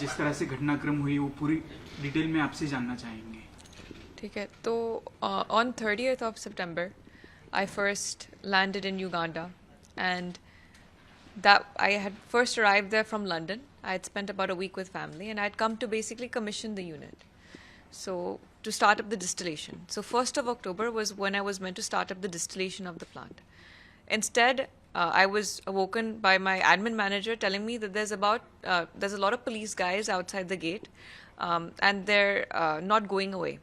जिस तरह से घटनाक्रम हुई वो पूरी डिटेल में आपसे जानना चाहेंगे। ठीक है, तो on 30th of September, I first landed in Uganda, and that I had first arrived there from London. I had spent about a week with family, and I had come to basically commission the unit. So to start up the distillation. So 1st of October was when I was meant to start up the distillation of the plant. Instead, I was awoken by my admin manager telling me that there's a lot of police guys outside the gate, and they're not going away.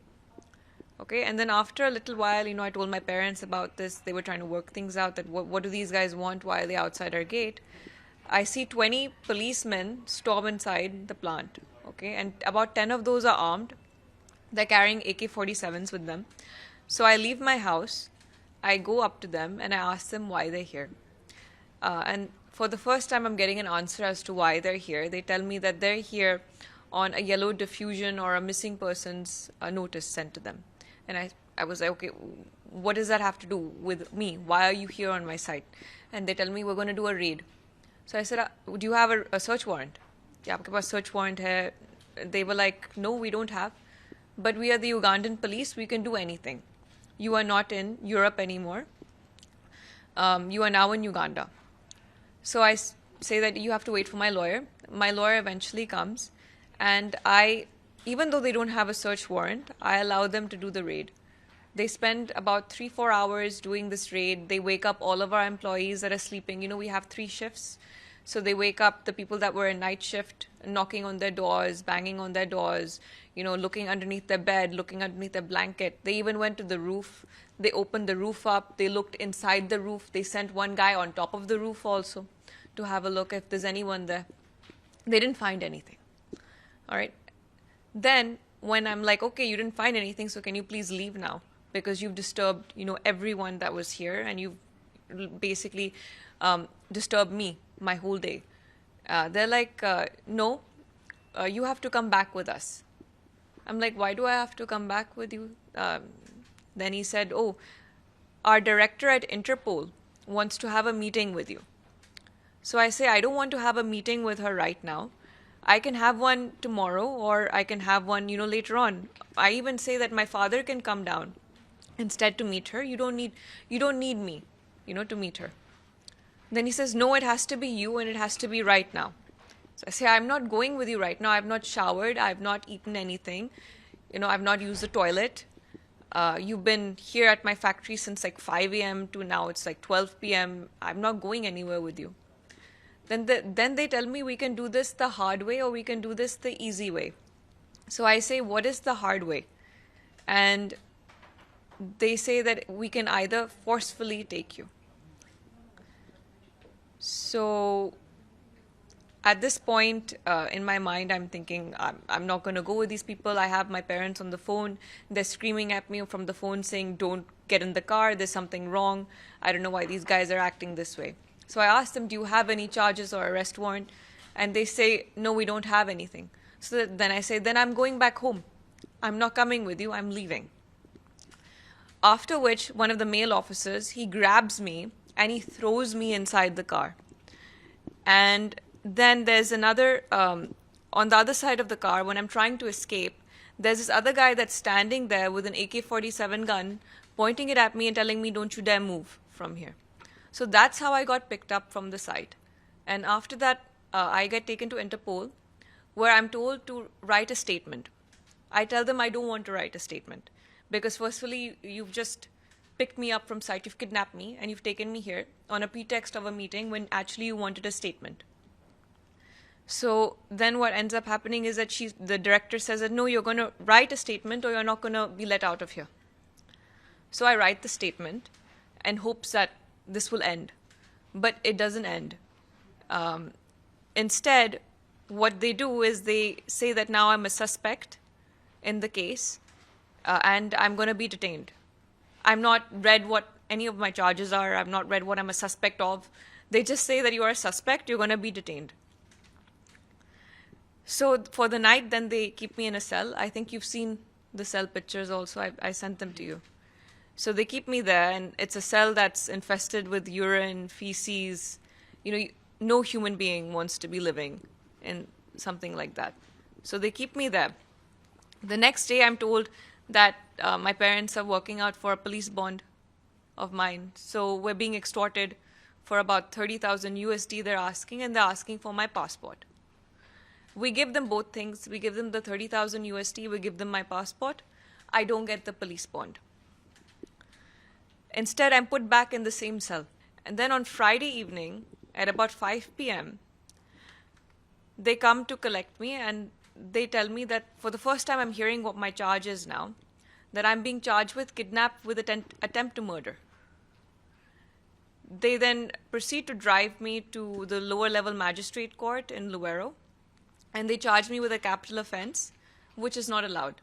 Okay, and then after a little while, I told my parents about this. They were trying to work things out, that what do these guys want? Why are they outside our gate? I see 20 policemen storm inside the plant. Okay, and about 10 of those are armed. They're carrying AK-47s with them. So I leave my house, I go up to them, and I ask them why they're here. And for the first time, I'm getting an answer as to why they're here. They tell me that they're here on a yellow diffusion or a missing persons notice sent to them. And I was like, okay, what does that have to do with me? Why are you here on my site? And they tell me, we're going to do a raid. So I said, do you have a search warrant? Yeah, aapke paas search warrant hai. They were like, no, we don't have. But we are the Ugandan police. We can do anything. You are not in Europe anymore. You are now in Uganda. So I say that you have to wait for my lawyer. My lawyer eventually comes, and even though they don't have a search warrant, I allow them to do the raid. They spend about 3-4 hours doing this raid. They wake up all of our employees that are sleeping. We have 3 shifts. So they wake up the people that were in night shift, knocking on their doors, banging on their doors, looking underneath their bed, looking underneath their blanket. They even went to the roof. They opened the roof up. They looked inside the roof. They sent one guy on top of the roof also to have a look if there's anyone there. They didn't find anything. All right. Then when I'm like, okay, you didn't find anything, so can you please leave now? Because you've disturbed, everyone that was here, and you've basically disturbed me my whole day. They're like, no, you have to come back with us. I'm like, why do I have to come back with you? Then he said, oh, our director at Interpol wants to have a meeting with you. So I say, I don't want to have a meeting with her right now. I can have one tomorrow, or I can have one, later on. I even say that my father can come down instead to meet her. You don't need me, to meet her. Then he says, no, it has to be you, and it has to be right now. So I say, I'm not going with you right now. I've not showered. I've not eaten anything. I've not used the toilet. You've been here at my factory since like 5 a.m. to now it's like 12 p.m. I'm not going anywhere with you. Then they tell me we can do this the hard way, or we can do this the easy way. So I say, what is the hard way? And they say that we can either forcefully take you. So at this point, in my mind, I'm thinking, I'm not going to go with these people. I have my parents on the phone. They're screaming at me from the phone saying, don't get in the car. There's something wrong. I don't know why these guys are acting this way. So I asked them, do you have any charges or arrest warrant? And they say, no, we don't have anything. So then I say, then I'm going back home. I'm not coming with you. I'm leaving. After which, one of the male officers, he grabs me and he throws me inside the car. And then there's another, on the other side of the car, when I'm trying to escape, there's this other guy that's standing there with an AK-47 gun, pointing it at me and telling me, don't you dare move from here. So that's how I got picked up from the site. And after that, I get taken to Interpol, where I'm told to write a statement. I tell them I don't want to write a statement, because firstly, you've just picked me up from site, you've kidnapped me, and you've taken me here on a pretext of a meeting when actually you wanted a statement. So then what ends up happening is that the director says that, no, you're going to write a statement or you're not going to be let out of here. So I write the statement and hopes that this will end. But it doesn't end. Instead, what they do is they say that now I'm a suspect in the case, and I'm going to be detained. I've not read what any of my charges are. I've not read what I'm a suspect of. They just say that you are a suspect, you're going to be detained. So for the night, then they keep me in a cell. I think you've seen the cell pictures also. I sent them to you. So they keep me there, and it's a cell that's infested with urine, feces. No human being wants to be living in something like that. So they keep me there. The next day, I'm told that my parents are working out for a police bond of mine. So we're being extorted for about 30,000 USD they're asking, and they're asking for my passport. We give them both things. We give them the 30,000 USD, we give them my passport. I don't get the police bond. Instead, I'm put back in the same cell. And then on Friday evening, at about 5 p.m., they come to collect me, and they tell me that for the first time I'm hearing what my charge is now, that I'm being charged with kidnap with attempt to murder. They then proceed to drive me to the lower level magistrate court in Luero, and they charge me with a capital offense, which is not allowed.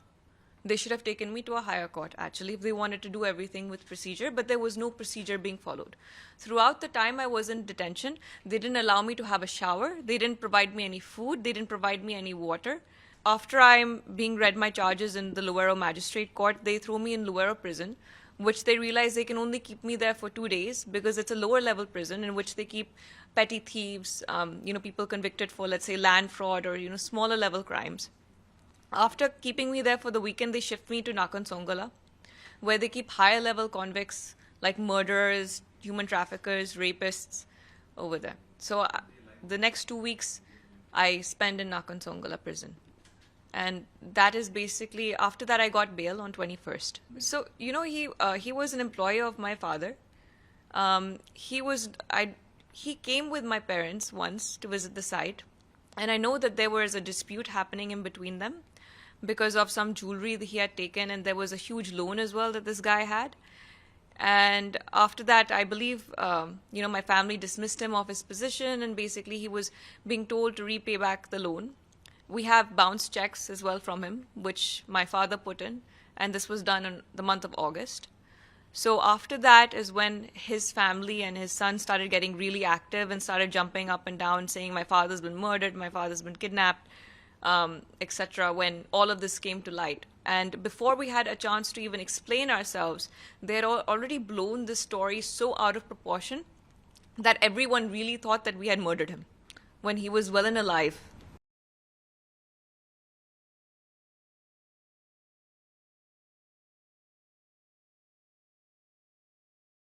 They should have taken me to a higher court, actually, if they wanted to do everything with procedure, but there was no procedure being followed. Throughout the time I was in detention, they didn't allow me to have a shower, they didn't provide me any food, they didn't provide me any water. After I'm being read my charges in the Luero Magistrate Court, they throw me in Luero prison, which they realize they can only keep me there for 2 days because it's a lower level prison in which they keep petty thieves, people convicted for, let's say, land fraud or, smaller level crimes. After keeping me there for the weekend, they shift me to Nakan Songala, where they keep higher level convicts like murderers, human traffickers, rapists over there. So the next 2 weeks I spend in Nakan Songala prison. And that is basically, after that I got bail on 21st. So, he was an employee of my father. He came with my parents once to visit the site. And I know that there was a dispute happening in between them because of some jewelry that he had taken, and there was a huge loan as well that this guy had. And after that, I believe, my family dismissed him of his position, and basically he was being told to repay back the loan. We have bounce checks as well from him, which my father put in, and this was done in the month of August. So after that is when his family and his son started getting really active and started jumping up and down, saying my father's been murdered, my father's been kidnapped, etc., when all of this came to light. And before we had a chance to even explain ourselves, they had already blown this story so out of proportion that everyone really thought that we had murdered him when he was well and alive.